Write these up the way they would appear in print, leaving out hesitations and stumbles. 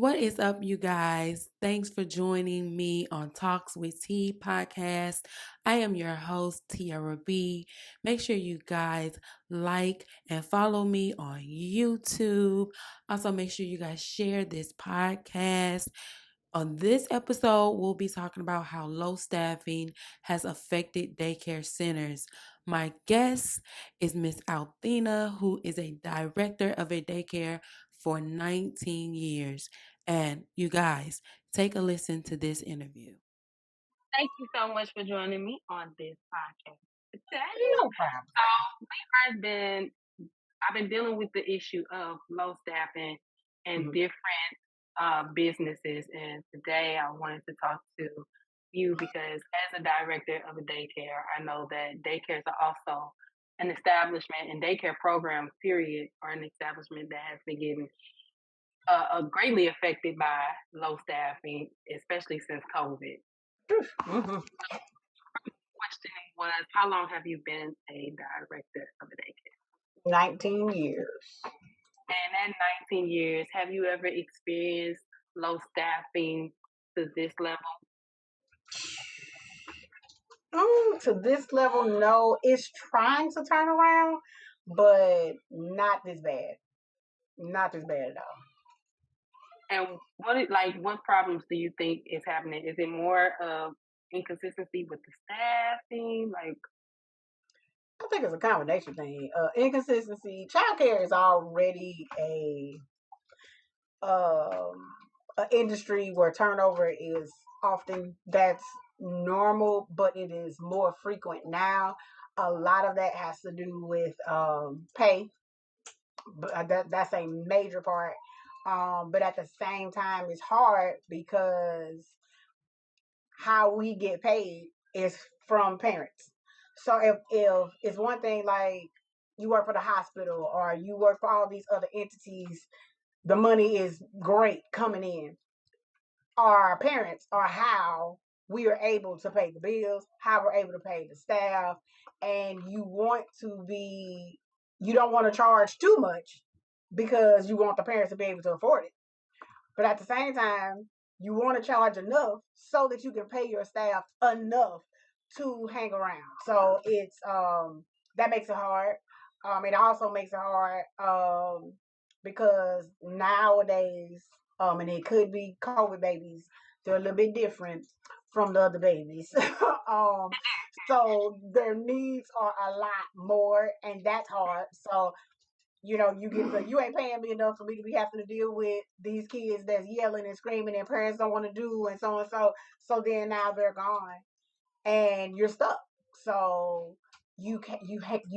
What is up, you guys? Thanks for joining me on Talks with T podcast. I am your host, Tiara B. Make sure you guys like and follow me on YouTube. Also, make sure you guys share this podcast. On this episode, we'll be talking about how low staffing has affected daycare centers. My guest is Miss Athena, who is a director of a daycare for 19 years. And you guys, take a listen to this interview. Thank you so much for joining me on this podcast today. No problem. I've been I've been dealing with the issue of low staffing and different businesses, and today I wanted to talk to you because as a director of a daycare, I know that daycares are also an establishment, and daycare programs, period, are an establishment that has been getting greatly affected by low staffing, especially since COVID. Question was, how long have you been a director of a daycare? 19 years. And in 19 years, have you ever experienced low staffing to this level? To this level, no. It's trying to turn around, but not this bad. Not this bad at all. And what problems do you think is happening? Is it more of inconsistency with the staffing? I think it's a combination thing. Inconsistency. Childcare is already a industry where turnover is often that's normal, but it is more frequent now. A lot of that has to do with pay, but that's a major part. But at the same time, it's hard because how we get paid is from parents. So if it's one thing like you work for the hospital or you work for all these other entities, the money is great coming in. Our parents are how we are able to pay the bills, how we're able to pay the staff, and you don't want to charge too much because you want the parents to be able to afford it. But at the same time, you want to charge enough so that you can pay your staff enough to hang around. So it's that makes it hard. It also makes it hard because nowadays, and it could be COVID babies, they're a little bit different from the other babies. So their needs are a lot more, and that's hard. So you ain't paying me enough for me to be having to deal with these kids that's yelling and screaming and parents don't want to do and so and so. So then now they're gone and you're stuck. So you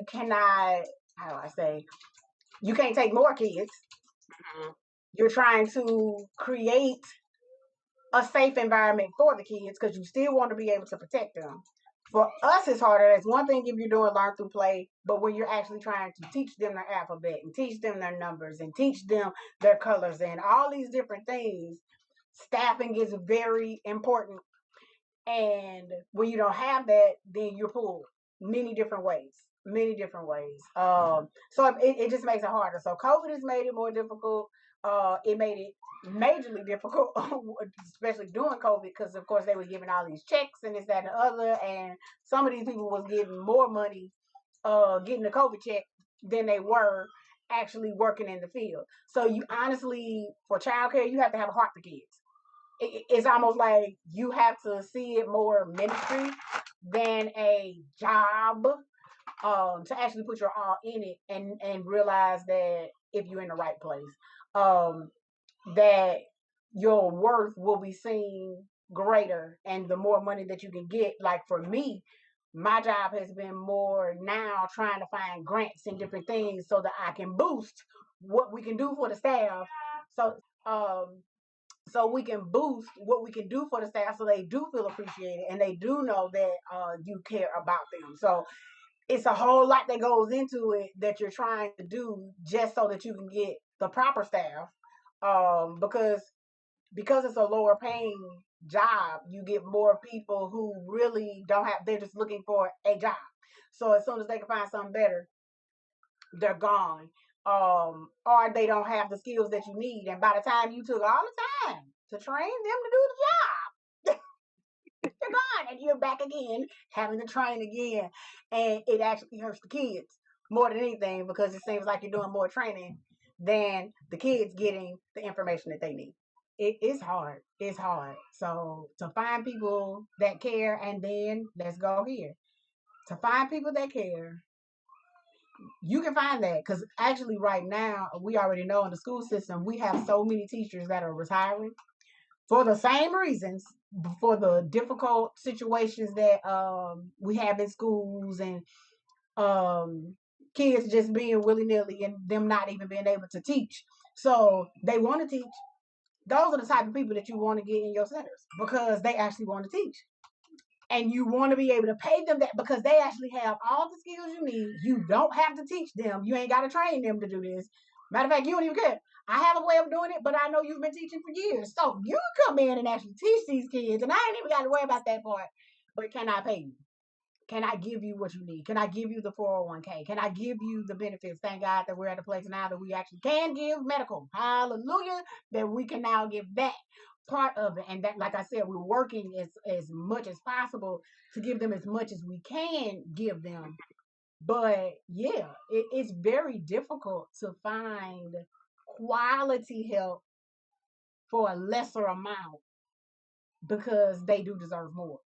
cannot, how do I say, you can't take more kids. You're trying to create a safe environment for the kids because you still want to be able to protect them. For us, it's harder. It's one thing if you're doing learn through play, but when you're actually trying to teach them their alphabet and teach them their numbers and teach them their colors and all these different things, staffing is very important. And when you don't have that, then you're pulled many different ways. Many different ways. So it just makes it harder. So COVID has made it more difficult. It made it majorly difficult, especially during COVID, because of course they were giving all these checks and this, that, and the other, and some of these people was getting more money, getting the COVID check than they were actually working in the field. So you honestly, for childcare, you have to have a heart for kids. It's almost like you have to see it more ministry than a job, to actually put your all in it and realize that if you're in the right place, that your worth will be seen greater, and the more money that you can get. Like for me, my job has been more now trying to find grants and different things so that I can boost what we can do for the staff. So we can boost what we can do for the staff so they do feel appreciated and they do know that you care about them. So it's a whole lot that goes into it that you're trying to do just so that you can get the proper staff. Because it's a lower paying job, you get more people who really don't have, they're just looking for a job. So as soon as they can find something better, they're gone. or they don't have the skills that you need. And by the time you took all the time to train them to do the job, they're gone, and you're back again having to train again, and it actually hurts the kids more than anything because it seems like you're doing more training than the kids getting the information that they need. It's hard. It's hard. So to find people that care, and then let's go here to find people that care, you can find that because actually right now we already know in the school system we have so many teachers that are retiring for the same reasons, for the difficult situations that we have in schools, and kids just being willy-nilly and them not even being able to teach. So they want to teach. Those are the type of people that you want to get in your centers because they actually want to teach. And you want to be able to pay them that because they actually have all the skills you need. You don't have to teach them. You ain't got to train them to do this. Matter of fact, you don't even care. I have a way of doing it, but I know you've been teaching for years. So you come in and actually teach these kids, and I ain't even got to worry about that part. But can I pay you? Can I give you what you need? Can I give you the 401k? Can I give you the benefits? Thank God that we're at a place now that we actually can give medical. Hallelujah. That we can now give that part of it. And that, like I said, we're working as much as possible to give them as much as we can give them. But yeah, it's very difficult to find quality help for a lesser amount because they do deserve more.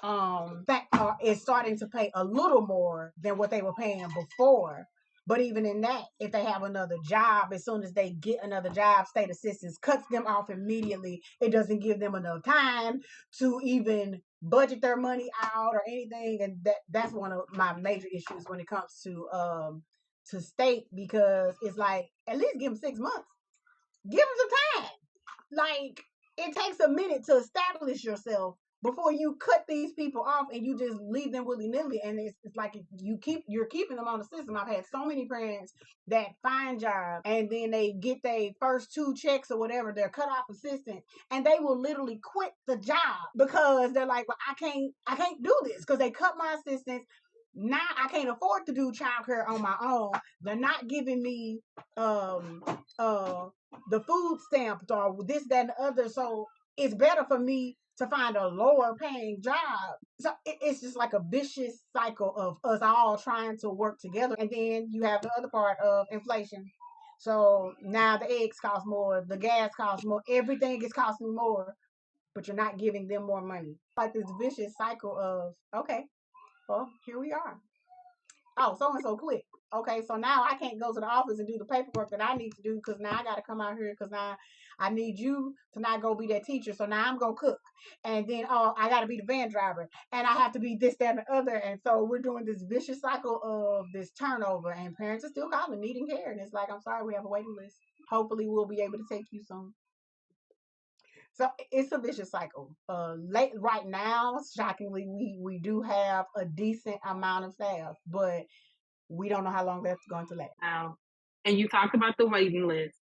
That is starting to pay a little more than what they were paying before. But even in that, if they have another job, as soon as they get another job, state assistance cuts them off immediately. It doesn't give them enough time to even budget their money out or anything. And that's one of my major issues when it comes to state, because it's like, at least give them 6 months. Give them some time. Like, it takes a minute to establish yourself before you cut these people off and you just leave them willy-nilly. And it's like you're keeping them on the system. I've had so many parents that find jobs and then they get their first 2 checks or whatever, they're cut off assistant, and they will literally quit the job because they're like, well, I can't do this because they cut my assistants. Now I can't afford to do childcare on my own. They're not giving me the food stamps or this, that, and the other. So it's better for me to find a lower paying job. So it's just like a vicious cycle of us all trying to work together. And then you have the other part of inflation. So now the eggs cost more, the gas costs more, everything is costing more, but you're not giving them more money. Like this vicious cycle of, okay, well, here we are. Oh, so and so quit. Okay, so now I can't go to the office and do the paperwork that I need to do because now I got to come out here because now I need you to not go be that teacher. So now I'm going to cook. And then, oh, I got to be the van driver. And I have to be this, that, and the other. And so we're doing this vicious cycle of this turnover. And parents are still calling, needing care. And it's like, I'm sorry, we have a waiting list. Hopefully, we'll be able to take you soon. So it's a vicious cycle. Right now, shockingly, we do have a decent amount of staff, but we don't know how long that's going to last. Wow. And you talked about the waiting list.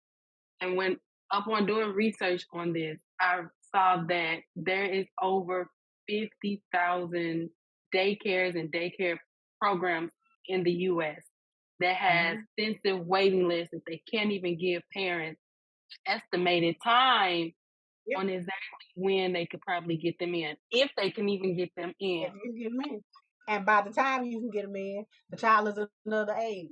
And when upon doing research on this, I saw that there is over 50,000 daycares and daycare programs in the U.S. that has extensive waiting lists that they can't even give parents estimated time on exactly when they could probably get them in, if they can even get them in. If you can get them in. And by the time you can get them in, the child is another age.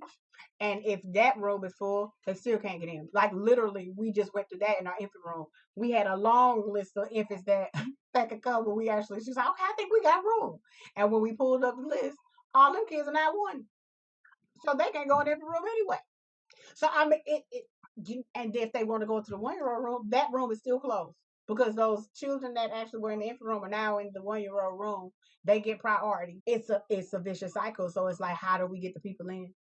And if that room is full, they still can't get in. Like literally, we just went through that in our infant room. We had a long list of infants that that could come, but we actually, she's like, okay, I think we got room. And when we pulled up the list, all them kids are not one. So they can't go in every room anyway. So I mean, and if they want to go to the 1-year-old room, that room is still closed because those children that actually were in the infant room are now in the 1-year-old room. They get priority. It's a vicious cycle. So it's like, how do we get the people in?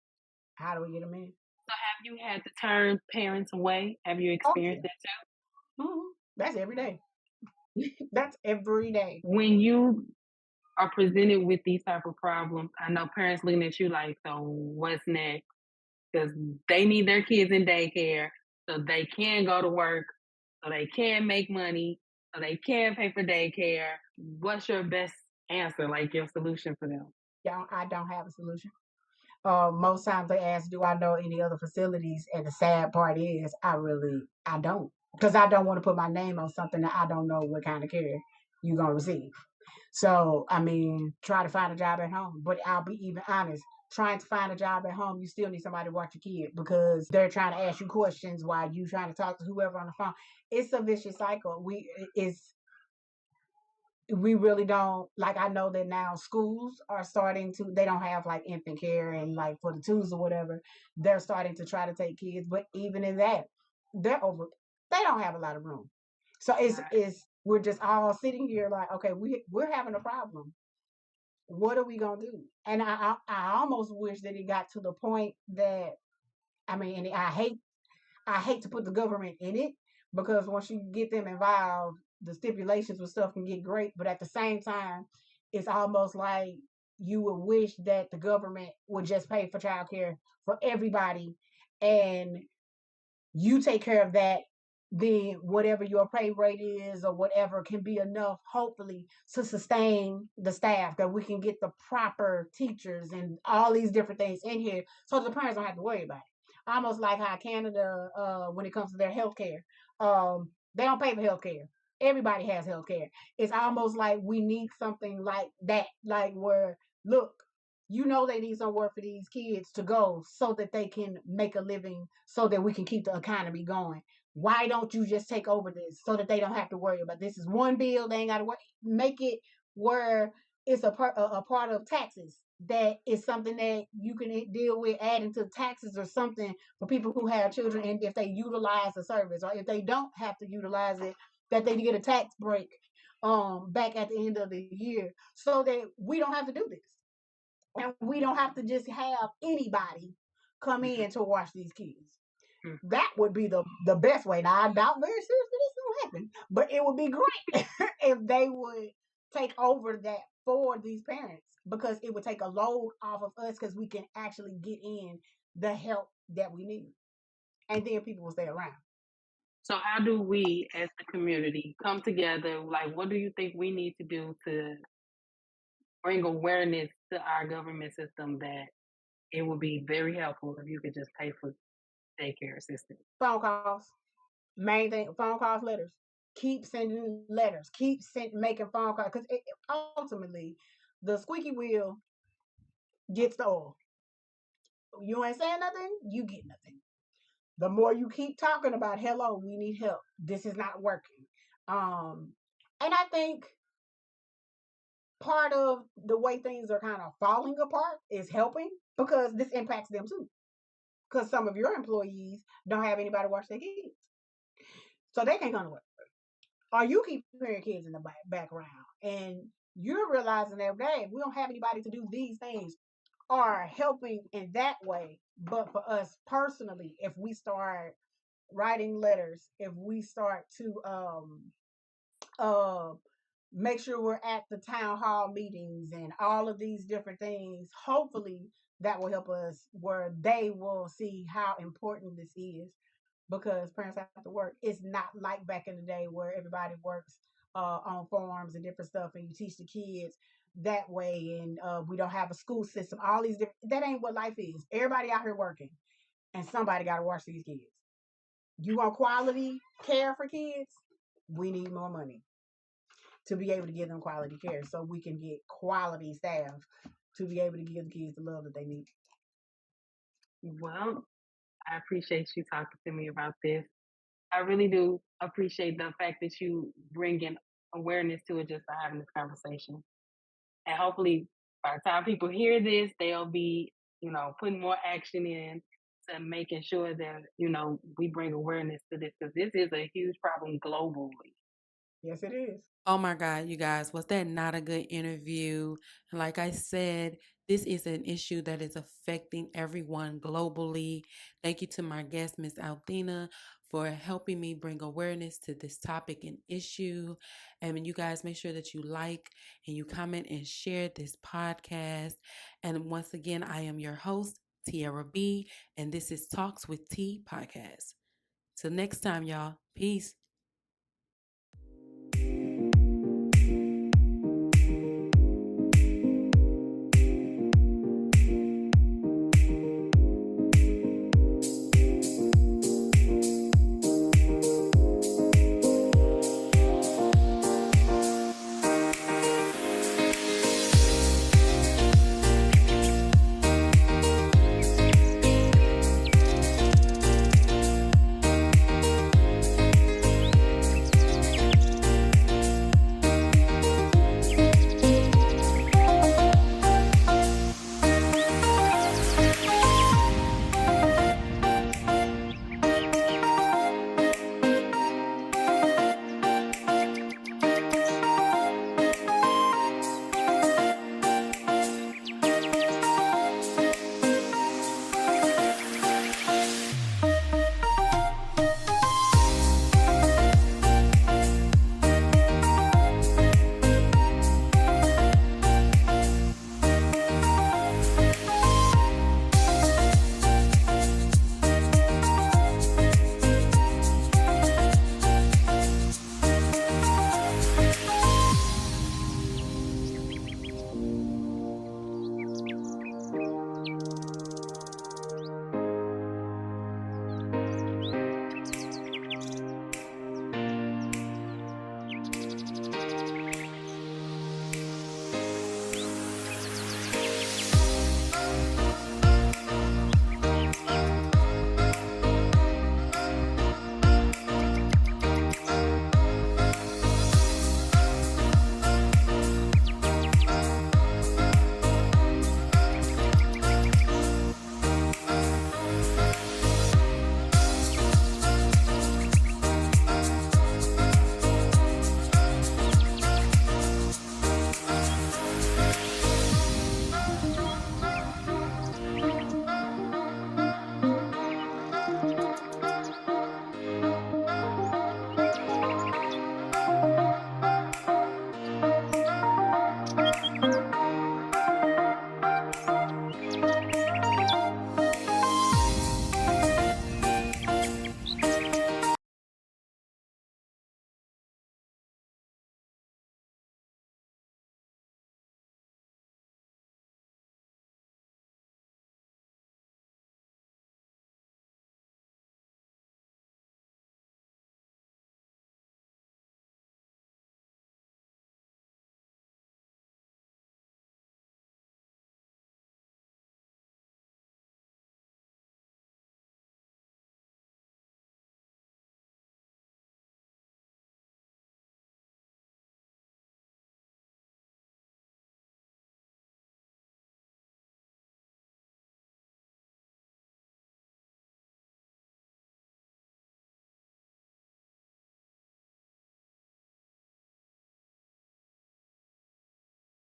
How do we get them in? So have you had to turn parents away? Have you experienced that too? Mm-hmm. That's every day. That's every day. When you are presented with these type of problems, I know parents looking at you like, so what's next? Because they need their kids in daycare so they can go to work, so they can make money, so they can pay for daycare. What's your best answer, like your solution for them? I don't have a solution. Most times they ask, "Do I know any other facilities?" And the sad part is, I don't, because I don't want to put my name on something that I don't know what kind of care you're gonna receive. So, I mean, try to find a job at home. But I'll be even honest, trying to find a job at home, you still need somebody to watch your kid because they're trying to ask you questions while you trying to talk to whoever on the phone. It's a vicious cycle. We really don't, like, I know that now schools are starting to, they don't have like infant care and like for the twos or whatever, they're starting to try to take kids, but even in that, they're over, they don't have a lot of room. So Right. it's we're just all sitting here like, okay, we're having a problem. What are we gonna do? And I almost wish that it got to the point that, I mean, and I hate to put the government in it because once you get them involved, the stipulations with stuff can get great. But at the same time, it's almost like you would wish that the government would just pay for childcare for everybody, and you take care of that, then whatever your pay rate is or whatever can be enough, hopefully, to sustain the staff, that we can get the proper teachers and all these different things in here so the parents don't have to worry about it. Almost like how Canada, when it comes to their health care, they don't pay for health care. Everybody has health care. It's almost like we need something like that, like where, look, you know, they need somewhere for these kids to go so that they can make a living, so that we can keep the economy going. Why don't you just take over this so that they don't have to worry about this? Is one bill, they ain't got to worry. Make it where it's a part of taxes, that is something that you can deal with adding to taxes or something for people who have children, and if they utilize the service, or if they don't have to utilize it, that they get a tax break back at the end of the year, so that we don't have to do this, and we don't have to just have anybody come Mhm. in to watch these kids. Mhm. That would be the best way. Now I doubt very seriously this will happen, but it would be great if they would take over that for these parents, because it would take a load off of us, because we can actually get in the help that we need, and then people will stay around. So, how do we as the community come together? Like, what do you think we need to do to bring awareness to our government system that it would be very helpful if you could just pay for daycare assistance? Phone calls, main thing. Phone calls, letters. Keep sending letters. Making phone calls, because ultimately, the squeaky wheel gets the oil. You ain't saying nothing, you get nothing. The more you keep talking about, hello, we need help, this is not working. Um, and I think part of the way things are kind of falling apart is helping, because this impacts them too. Because some of your employees don't have anybody to watch their kids, so they can't come to work. Or you keep hearing kids in the background, and you're realizing that, hey, we don't have anybody to do these things, are helping in that way. But for us personally, if we start writing letters, if we start to uh, make sure we're at the town hall meetings and all of these different things, hopefully that will help us, where they will see how important this is, because parents have to work. It's not like back in the day where everybody works on farms and different stuff, and you teach the kids that way, and we don't have a school system. All these different, that ain't what life is. Everybody out here working, and somebody got to watch these kids. You want quality care for kids? We need more money to be able to give them quality care, so we can get quality staff to be able to give the kids the love that they need. Well, I appreciate you talking to me about this. I really do appreciate the fact that you bringing awareness to it just by having this conversation. And hopefully, by the time people hear this, they'll be, putting more action in to making sure that, we bring awareness to this, because this is a huge problem globally. Yes, it is. Oh my God, you guys, was that not a good interview? And like I said, this is an issue that is affecting everyone globally. Thank you to my guest, Miss Athena, for helping me bring awareness to this topic and issue. And you guys make sure that you like and you comment and share this podcast. And once again, I am your host, Tiara B, and this is Talks with T podcast. Till next time, y'all. Peace.